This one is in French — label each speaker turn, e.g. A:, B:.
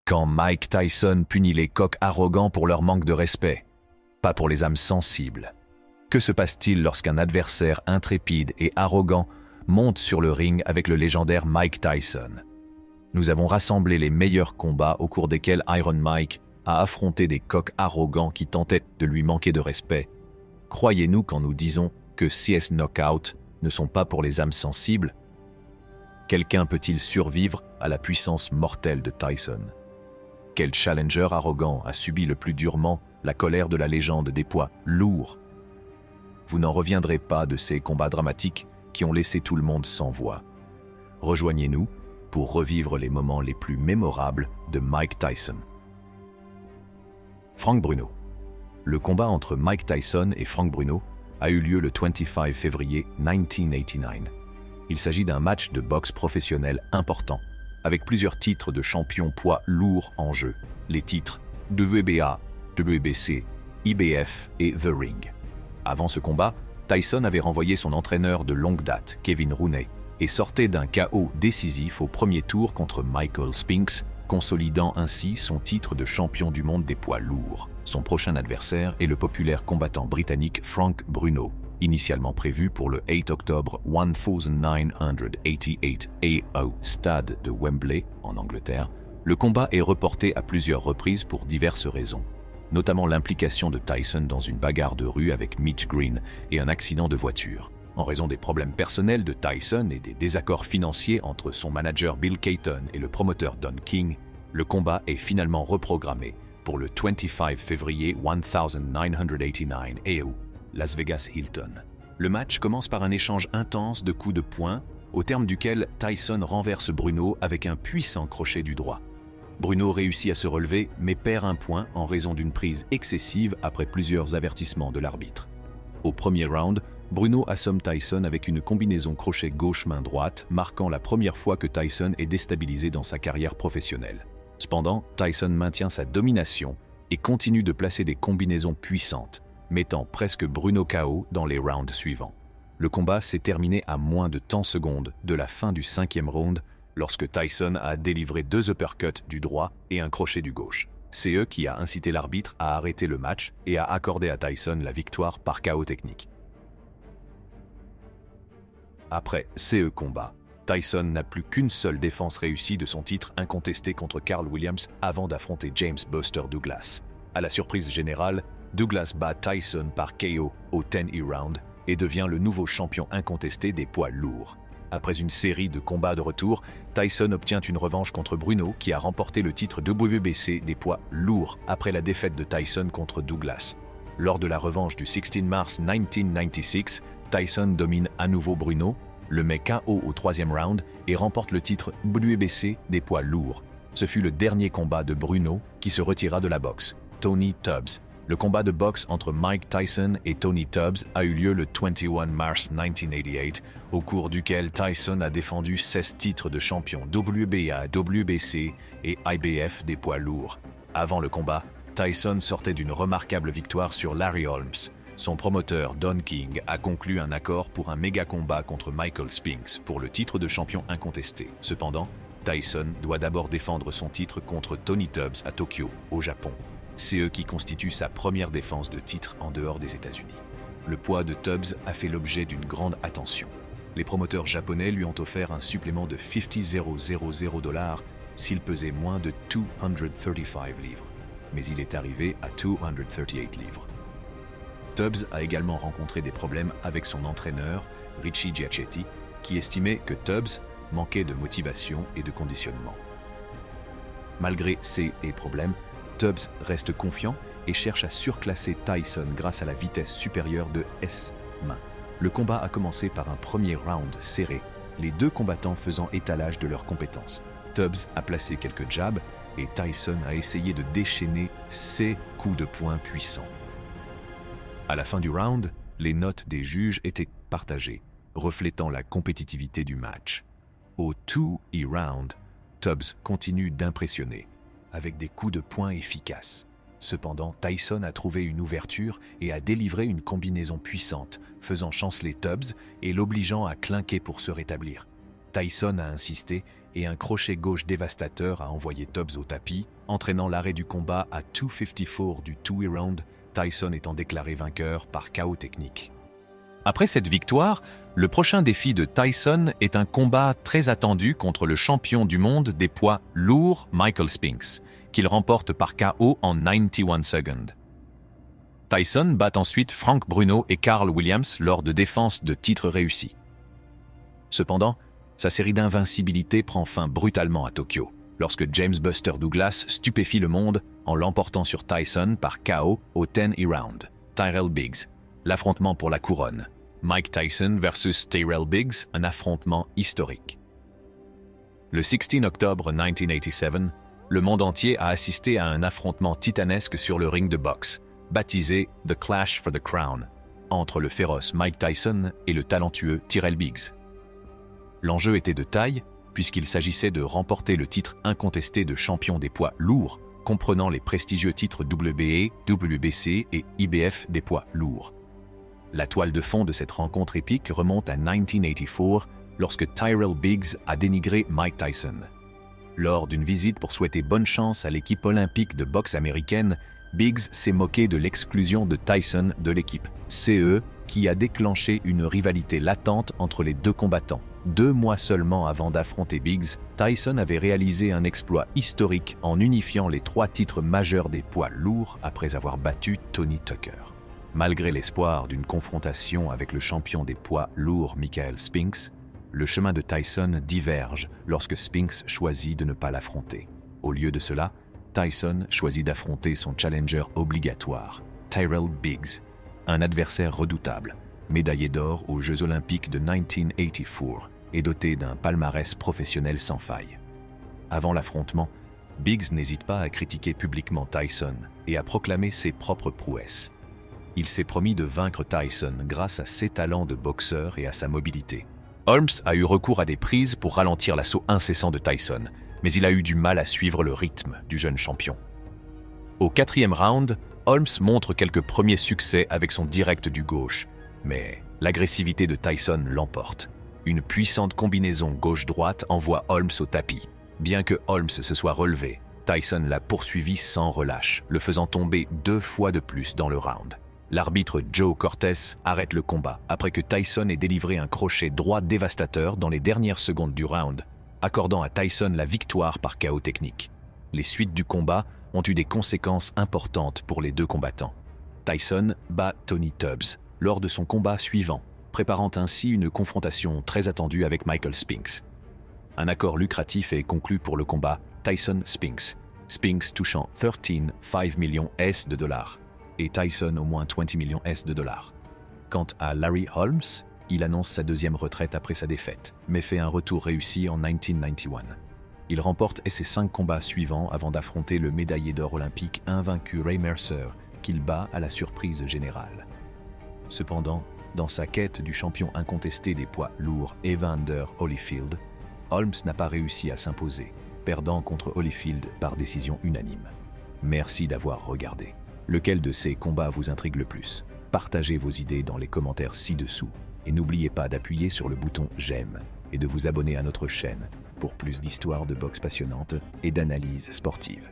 A: Quand Mike Tyson punit les coqs arrogants pour leur manque de respect, pas pour les âmes sensibles. Que se passe-t-il lorsqu'un adversaire intrépide et arrogant monte sur le ring avec le légendaire Mike Tyson? Nous avons rassemblé les meilleurs combats au cours desquels Iron Mike a affronté des coqs arrogants qui tentaient de lui manquer de respect. Croyez-nous quand nous disons que CS Knockout ne sont pas pour les âmes sensibles? Quelqu'un peut-il survivre à la puissance mortelle de Tyson? Quel challenger arrogant a subi le plus durement la colère de la légende des poids lourds? Vous n'en reviendrez pas de ces combats dramatiques qui ont laissé tout le monde sans voix. Rejoignez-nous pour revivre les moments les plus mémorables de Mike Tyson. Frank Bruno. Le combat entre Mike Tyson et Frank Bruno a eu lieu le 25 février 1989. Il s'agit d'un match de boxe professionnel important, avec plusieurs titres de champion poids lourd en jeu. Les titres WBA, WBC, IBF et The Ring. Avant ce combat, Tyson avait renvoyé son entraîneur de longue date, Kevin Rooney, et sortait d'un KO décisif au premier tour contre Michael Spinks, consolidant ainsi son titre de champion du monde des poids lourds. Son prochain adversaire est le populaire combattant britannique Frank Bruno, initialement prévu pour le 8 octobre 1988 au stade de Wembley, en Angleterre. Le combat est reporté à plusieurs reprises pour diverses raisons, notamment l'implication de Tyson dans une bagarre de rue avec Mitch Green et un accident de voiture. En raison des problèmes personnels de Tyson et des désaccords financiers entre son manager Bill Cayton et le promoteur Don King, le combat est finalement reprogrammé pour le 25 février 1989 au Las Vegas Hilton. Le match commence par un échange intense de coups de poing, au terme duquel Tyson renverse Bruno avec un puissant crochet du droit. Bruno réussit à se relever mais perd un point en raison d'une prise excessive après plusieurs avertissements de l'arbitre. Au premier round, Bruno assomme Tyson avec une combinaison crochet gauche-main droite, marquant la première fois que Tyson est déstabilisé dans sa carrière professionnelle. Cependant, Tyson maintient sa domination et continue de placer des combinaisons puissantes, mettant presque Bruno KO dans les rounds suivants. Le combat s'est terminé à moins de 10 secondes de la fin du 5e round, lorsque Tyson a délivré 2 uppercuts du droit et un crochet du gauche. C'est eux qui a incité l'arbitre à arrêter le match et a accordé à Tyson la victoire par KO technique. Après CE combat, Tyson n'a plus qu'une seule défense réussie de son titre incontesté contre Carl Williams avant d'affronter James Buster Douglas. À la surprise générale, Douglas bat Tyson par KO au 10e round et devient le nouveau champion incontesté des poids lourds. Après une série de combats de retour, Tyson obtient une revanche contre Bruno qui a remporté le titre WBC des poids lourds après la défaite de Tyson contre Douglas. Lors de la revanche du 16 mars 1996, Tyson domine à nouveau Bruno, le met KO au 3e round et remporte le titre WBC des poids lourds. Ce fut le dernier combat de Bruno qui se retira de la boxe. Tony Tubbs. Le combat de boxe entre Mike Tyson et Tony Tubbs a eu lieu le 21 mars 1988, au cours duquel Tyson a défendu 16 titres de champion WBA, WBC et IBF des poids lourds. Avant le combat, Tyson sortait d'une remarquable victoire sur Larry Holmes. Son promoteur Don King a conclu un accord pour un méga combat contre Michael Spinks pour le titre de champion incontesté. Cependant, Tyson doit d'abord défendre son titre contre Tony Tubbs à Tokyo, au Japon. C'est eux qui constituent sa première défense de titre en dehors des États-Unis. Le poids de Tubbs a fait l'objet d'une grande attention. Les promoteurs japonais lui ont offert un supplément de $50,000 s'il pesait moins de 235 livres, mais il est arrivé à 238 livres. Tubbs a également rencontré des problèmes avec son entraîneur, Richie Giachetti, qui estimait que Tubbs manquait de motivation et de conditionnement. Malgré ces problèmes, Tubbs reste confiant et cherche à surclasser Tyson grâce à la vitesse supérieure de S-main. Le combat a commencé par un premier round serré, les deux combattants faisant étalage de leurs compétences. Tubbs a placé quelques jabs et Tyson a essayé de déchaîner ses coups de poing puissants. À la fin du round, les notes des juges étaient partagées, reflétant la compétitivité du match. Au 2e round, Tubbs continue d'impressionner, avec des coups de poing efficaces. Cependant, Tyson a trouvé une ouverture et a délivré une combinaison puissante, faisant chanceler Tubbs et l'obligeant à clinquer pour se rétablir. Tyson a insisté et un crochet gauche dévastateur a envoyé Tubbs au tapis, entraînant l'arrêt du combat à 2:54 du 2 round, Tyson étant déclaré vainqueur par KO technique. Après cette victoire, le prochain défi de Tyson est un combat très attendu contre le champion du monde des poids lourds Michael Spinks, qu'il remporte par KO en 91 seconds. Tyson bat ensuite Frank Bruno et Carl Williams lors de défenses de titres réussies. Cependant, sa série d'invincibilité prend fin brutalement à Tokyo, lorsque James Buster Douglas stupéfie le monde en l'emportant sur Tyson par KO au 10 round. Tyrell Biggs, l'affrontement pour la couronne. Mike Tyson versus Tyrell Biggs, un affrontement historique. Le 16 octobre 1987, le monde entier a assisté à un affrontement titanesque sur le ring de boxe, baptisé The Clash for the Crown, entre le féroce Mike Tyson et le talentueux Tyrell Biggs. L'enjeu était de taille, puisqu'il s'agissait de remporter le titre incontesté de champion des poids lourds, comprenant les prestigieux titres WBA, WBC et IBF des poids lourds. La toile de fond de cette rencontre épique remonte à 1984, lorsque Tyrell Biggs a dénigré Mike Tyson. Lors d'une visite pour souhaiter bonne chance à l'équipe olympique de boxe américaine, Biggs s'est moqué de l'exclusion de Tyson de l'équipe CE, qui a déclenché une rivalité latente entre les deux combattants. 2 mois seulement avant d'affronter Biggs, Tyson avait réalisé un exploit historique en unifiant les 3 titres majeurs des poids lourds après avoir battu Tony Tucker. Malgré l'espoir d'une confrontation avec le champion des poids lourds Michael Spinks, le chemin de Tyson diverge lorsque Spinks choisit de ne pas l'affronter. Au lieu de cela, Tyson choisit d'affronter son challenger obligatoire, Tyrell Biggs, un adversaire redoutable, médaillé d'or aux Jeux Olympiques de 1984 et doté d'un palmarès professionnel sans faille. Avant l'affrontement, Biggs n'hésite pas à critiquer publiquement Tyson et à proclamer ses propres prouesses. Il s'est promis de vaincre Tyson grâce à ses talents de boxeur et à sa mobilité. Holmes a eu recours à des prises pour ralentir l'assaut incessant de Tyson, mais il a eu du mal à suivre le rythme du jeune champion. Au 4e round, Holmes montre quelques premiers succès avec son direct du gauche, mais l'agressivité de Tyson l'emporte. Une puissante combinaison gauche-droite envoie Holmes au tapis. Bien que Holmes se soit relevé, Tyson l'a poursuivi sans relâche, le faisant tomber 2 fois de plus dans le round. L'arbitre Joe Cortez arrête le combat après que Tyson ait délivré un crochet droit dévastateur dans les dernières secondes du round, accordant à Tyson la victoire par KO technique. Les suites du combat ont eu des conséquences importantes pour les 2 combattants. Tyson bat Tony Tubbs lors de son combat suivant, préparant ainsi une confrontation très attendue avec Michael Spinks. Un accord lucratif est conclu pour le combat Tyson-Spinks, Spinks touchant 13,5 millions US de dollars et Tyson au moins 20 millions US de dollars. Quant à Larry Holmes, il annonce sa 2e retraite après sa défaite, mais fait un retour réussi en 1991. Il remporte ses 5 combats suivants avant d'affronter le médaillé d'or olympique invaincu Ray Mercer, qu'il bat à la surprise générale. Cependant, dans sa quête du champion incontesté des poids lourds Evander Holyfield, Holmes n'a pas réussi à s'imposer, perdant contre Holyfield par décision unanime. Merci d'avoir regardé. Lequel de ces combats vous intrigue le plus? Partagez vos idées dans les commentaires ci-dessous et n'oubliez pas d'appuyer sur le bouton j'aime et de vous abonner à notre chaîne pour plus d'histoires de boxe passionnantes et d'analyses sportives.